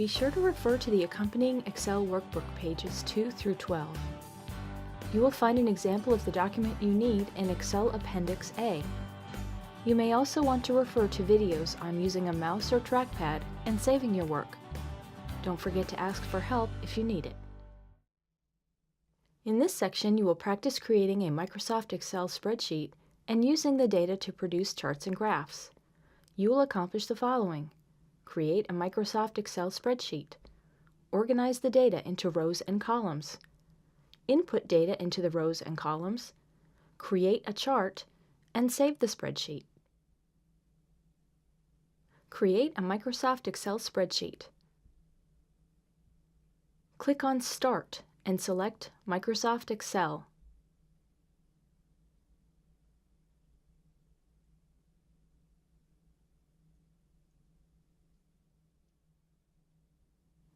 Be sure to refer to the accompanying Excel workbook pages 2 through 12. You will find an example of the document you need in Excel Appendix A. You may also want to refer to videos on using a mouse or trackpad and saving your work. Don't forget to ask for help if you need it. In this section, you will practice creating a Microsoft Excel spreadsheet and using the data to produce charts and graphs. You will accomplish the following: create a Microsoft Excel spreadsheet, organize the data into rows and columns, input data into the rows and columns, create a chart, and save the spreadsheet. Create a Microsoft Excel spreadsheet. Click on Start and select Microsoft Excel.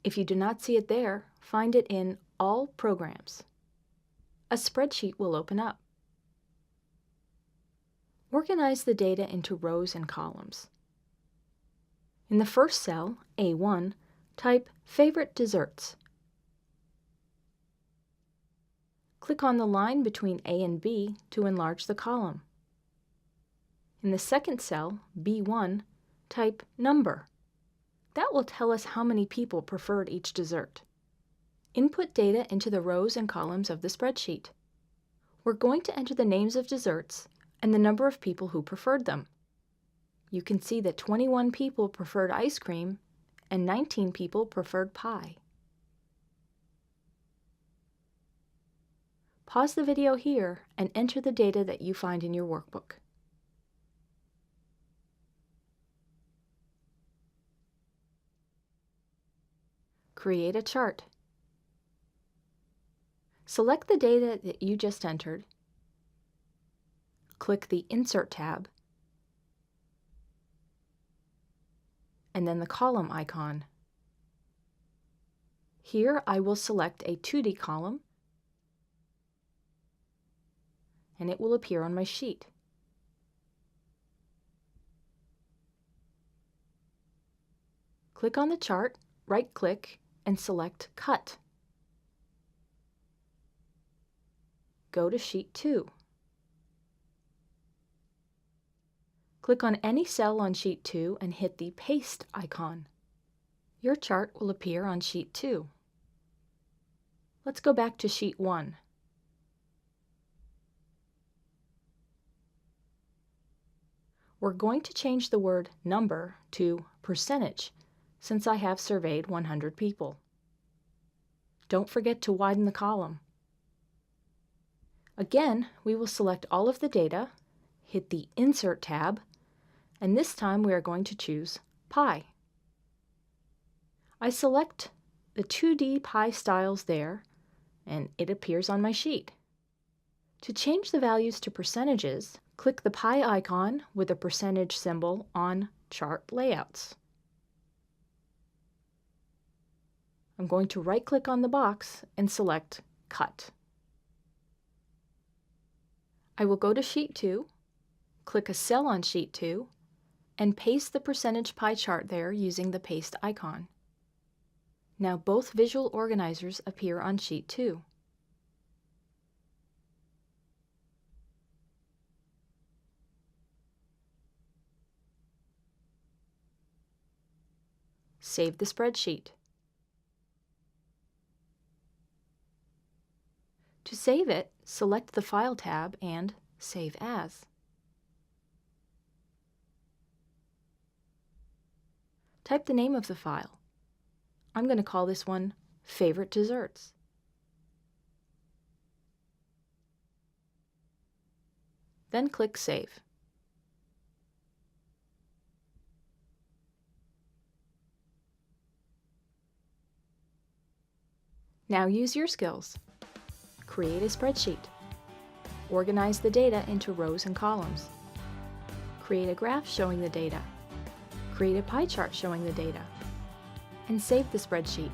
If you do not see it there, find it in All Programs. A spreadsheet will open up. Organize the data into rows and columns. In the first cell, A1, type Favorite Desserts. Click on the line between A and B to enlarge the column. In the second cell, B1, type Number. That will tell us how many people preferred each dessert. Input data into the rows and columns of the spreadsheet. We're going to enter the names of desserts and the number of people who preferred them. You can see that 21 people preferred ice cream and 19 people preferred pie. Pause the video here and enter the data that you find in your workbook. Create a chart. Select the data that you just entered. Click the Insert tab, and then the column icon. Here I will select a 2D column, and it will appear on my sheet. Click on the chart, right-click, and select Cut. Go to Sheet 2. Click on any cell on Sheet 2 and hit the Paste icon. Your chart will appear on Sheet 2. Let's go back to Sheet 1. We're going to change the word number to percentage, since I have surveyed 100 people. Don't forget to widen the column. Again, we will select all of the data, hit the Insert tab, and this time we are going to choose Pie. I select the 2D pie styles there, and it appears on my sheet. To change the values to percentages, click the pie icon with a percentage symbol on Chart Layouts. I'm going to right-click on the box and select Cut. I will go to Sheet 2, click a cell on Sheet 2, and paste the percentage pie chart there using the Paste icon. Now both visual organizers appear on Sheet 2. Save the spreadsheet. To save it, select the File tab and Save As. Type the name of the file. I'm going to call this one Favorite Desserts. Then click Save. Now use your skills. Create a spreadsheet. Organize the data into rows and columns. Create a graph showing the data. Create a pie chart showing the data. And save the spreadsheet.